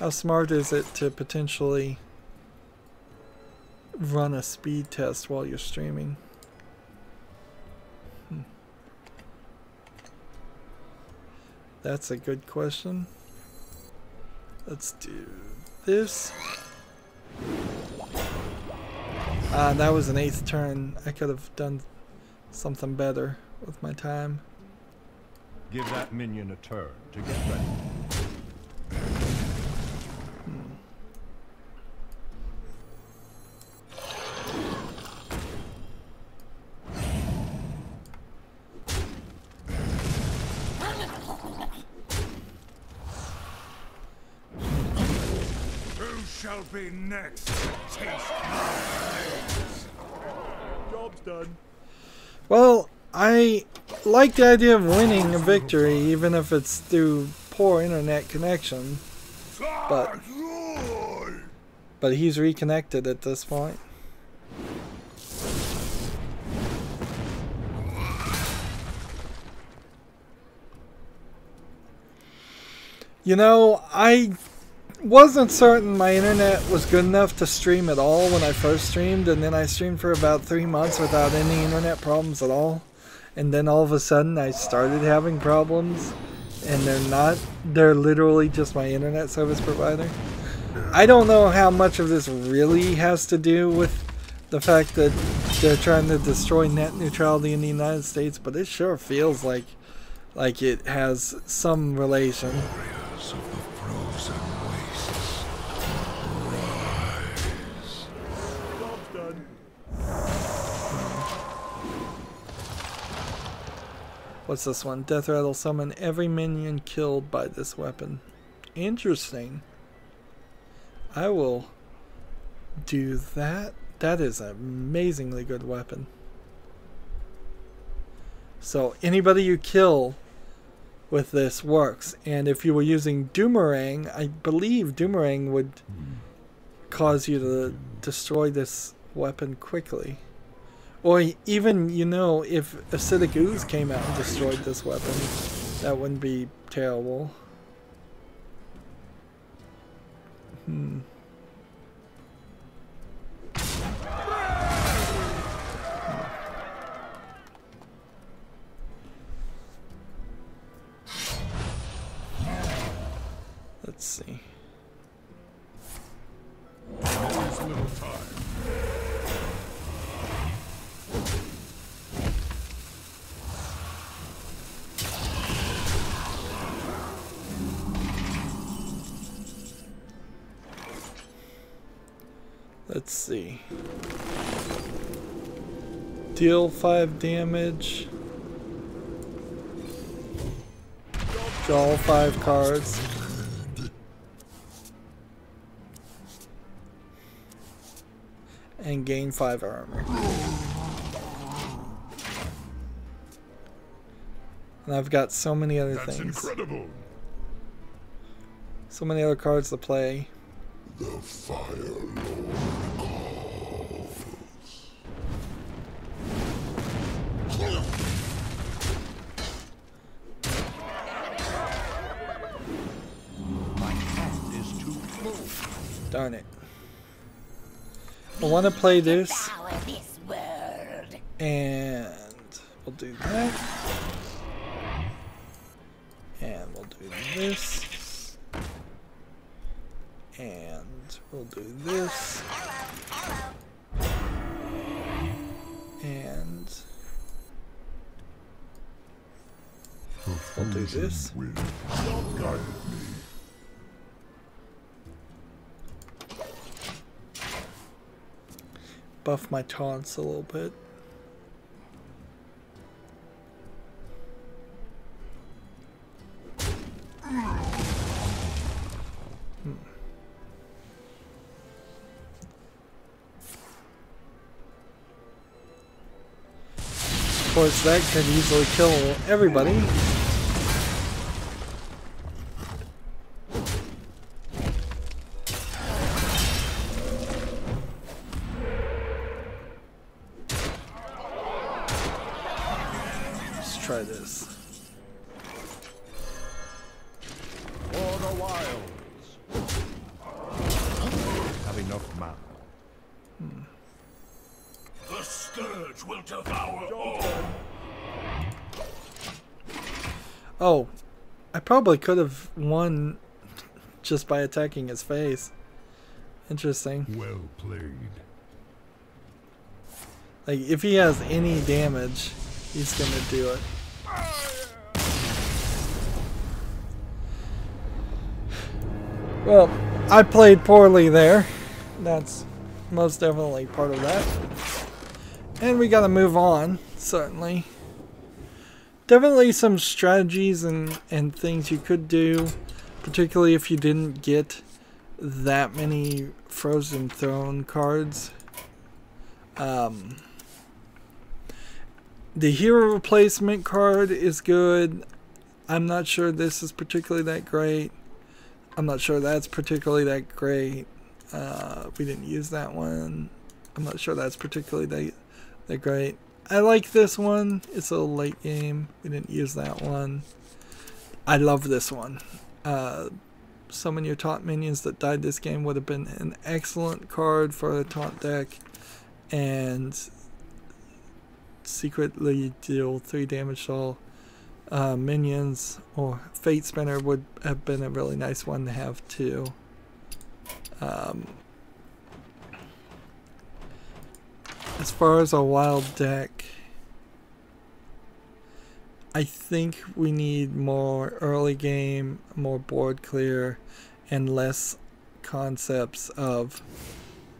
How smart is it to potentially run a speed test while you're streaming? That's a good question. Let's do this. That was an 8th turn. I could have done something better with my time. Give that minion a turn to get ready. Shall be next. Job's done. Well, I like the idea of winning a victory, even if it's through poor internet connection. But he's reconnected at this point. You know, I wasn't certain my internet was good enough to stream at all when I first streamed, and then I streamed for about 3 months without any internet problems at all, and then all of a sudden I started having problems, and they're literally just my internet service provider. I don't know how much of this really has to do with the fact that they're trying to destroy net neutrality in the United States, but it sure feels like it has some relation. Warriors of the frozen wastes, rise. What's this one? Death Rattle, summon every minion killed by this weapon. Interesting. I will do that. That is an amazingly good weapon. So anybody you kill with this works. And if you were using Doomerang, I believe Doomerang would cause you to destroy this weapon quickly. Or even, you know, if Acidic Ooze came out and destroyed this weapon, that wouldn't be terrible. Let's see. There's little time. Let's see. Deal 5 damage. Draw 5 cards. And gain 5 armor. And I've got so many other That's things. incredible. So many other cards to play. The Fire Lord calls. My hand is too full. Darn it. I want to play this. Devour this world. And we'll do that. And we'll do this. And we'll do this. And we'll do this. Wind guided me. Buff my taunts a little bit. Of course, that could easily kill everybody. Let's try this. For the wilds. Have enough mana. The scourge will devour all. Oh, I probably could have won just by attacking his face. Interesting. Well played. Like, if he has any damage, he's gonna do it. Well, I played poorly there. That's most definitely part of that. And we gotta move on, certainly. Definitely some strategies and things you could do, particularly if you didn't get that many Frozen Throne cards. The hero replacement card is good. I'm not sure this is particularly that great. I'm not sure that's particularly that great. We didn't use that one. I'm not sure that's particularly that great. I like this one. It's a little late game. We didn't use that one. I love this one. Summon your taunt minions that died this game would have been an excellent card for a taunt deck. And secretly deal 3 damage to all minions, or Fate Spinner would have been a really nice one to have too. As far as a wild deck, I think we need more early game, more board clear, and less concepts of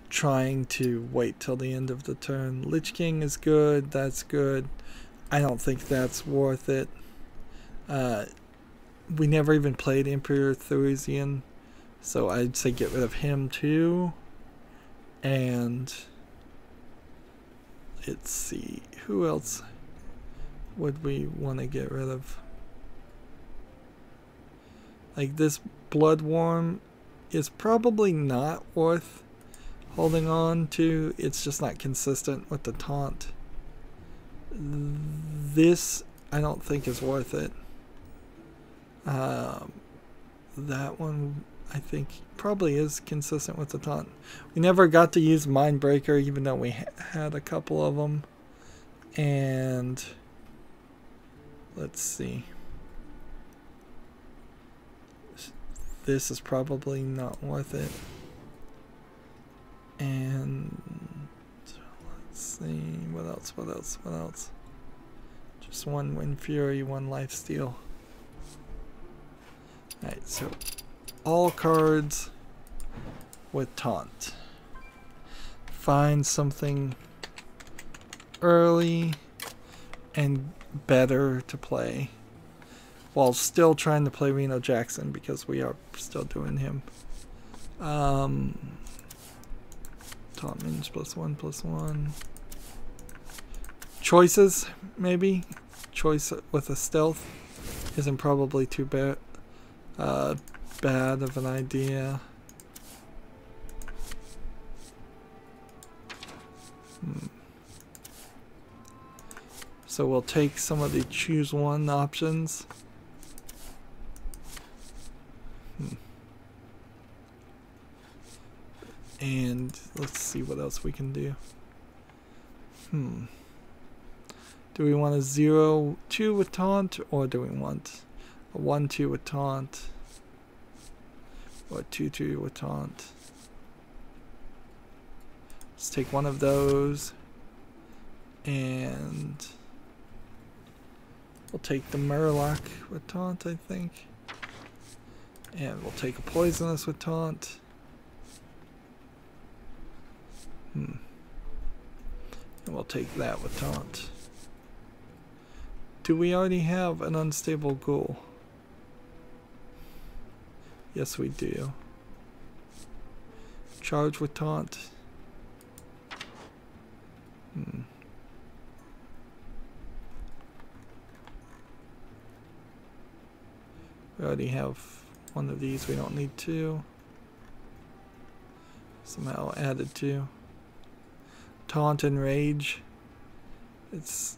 trying to wait till the end of the turn. Lich King is good, that's good. I don't think that's worth it. We never even played Emperor Thusian, so I'd say get rid of him too. And let's see, who else would we want to get rid of? Like, this Bloodworm is probably not worth holding on to. It's just not consistent with the taunt. This I don't think is worth it. That one I think probably is consistent with the taunt. We never got to use Mindbreaker, even though we had a couple of them. And let's see. This is probably not worth it. And let's see, what else? Just 1 Wind Fury, 1 Lifesteal. Alright, so all cards with taunt. Find something early and better to play, while still trying to play Reno Jackson, because we are still doing him. Taunt minions +1/+1. Choices, maybe. Choice with a stealth isn't probably too bad of an idea. So we'll take some of the choose one options. And let's see what else we can do. Do we want a 0/2 with taunt, or do we want a 1/2 with taunt, or a 2/2 with taunt? Let's take one of those, and we'll take the Murloc with taunt, I think. And we'll take a poisonous with taunt. And we'll take that with taunt. Do we already have an unstable ghoul? Yes, we do. Charge with taunt. We already have one of these. We don't need 2. Somehow added 2. Taunt and Rage. It's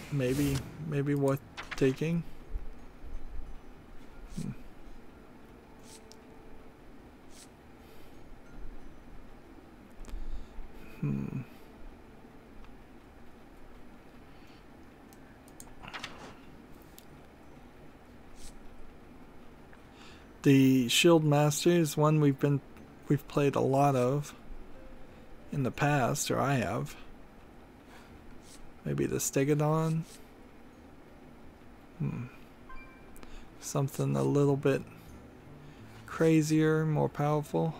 maybe worth taking. The Shield Master is one we've played a lot of in the past, or I have. Maybe the Stegodon. Something a little bit crazier, more powerful.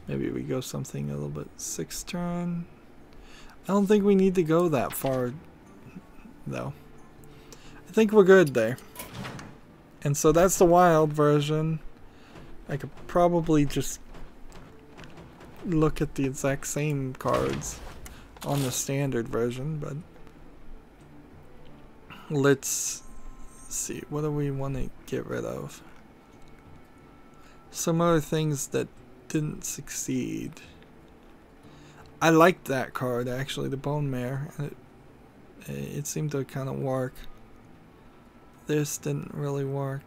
Maybe we go something a little bit 6 turn. I don't think we need to go that far, though. I think we're good there. And so that's the wild version. I could probably just look at the exact same cards on the standard version, but let's see. What do we want to get rid of? Some other things that didn't succeed. I liked that card, actually, the Bone Mare. It seemed to kind of work. This didn't really work.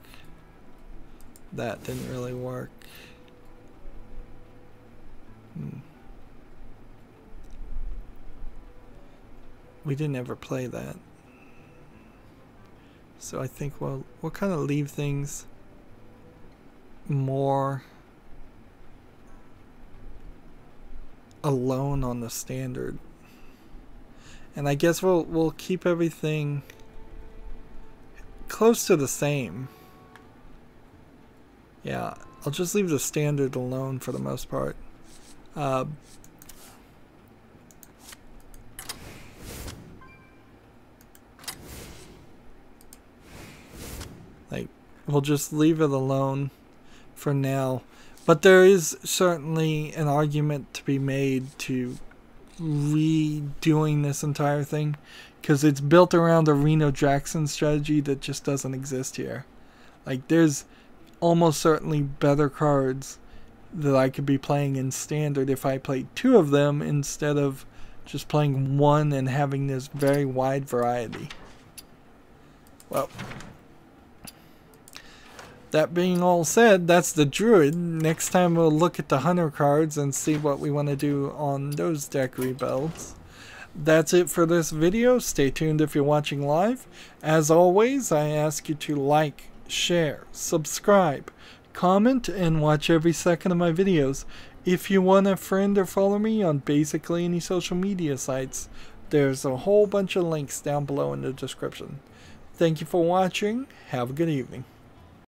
That didn't really work. We didn't ever play that. So I think we'll kind of leave things more alone on the standard. And I guess we'll keep everything close to the same. Yeah, I'll just leave the standard alone for the most part. Like, we'll just leave it alone for now. But there is certainly an argument to be made to redoing this entire thing, because it's built around a Reno Jackson strategy that just doesn't exist here. Like, there's almost certainly better cards that I could be playing in standard if I played 2 of them instead of just playing 1 and having this very wide variety. Well, that being all said, that's the Druid. Next time we'll look at the Hunter cards and see what we want to do on those deck rebuilds. That's it for this video. Stay tuned if you're watching live. As always, I ask you to like, share, subscribe, comment, and watch every second of my videos. If you want to friend or follow me on basically any social media sites, there's a whole bunch of links down below in the description. Thank you for watching. Have a good evening.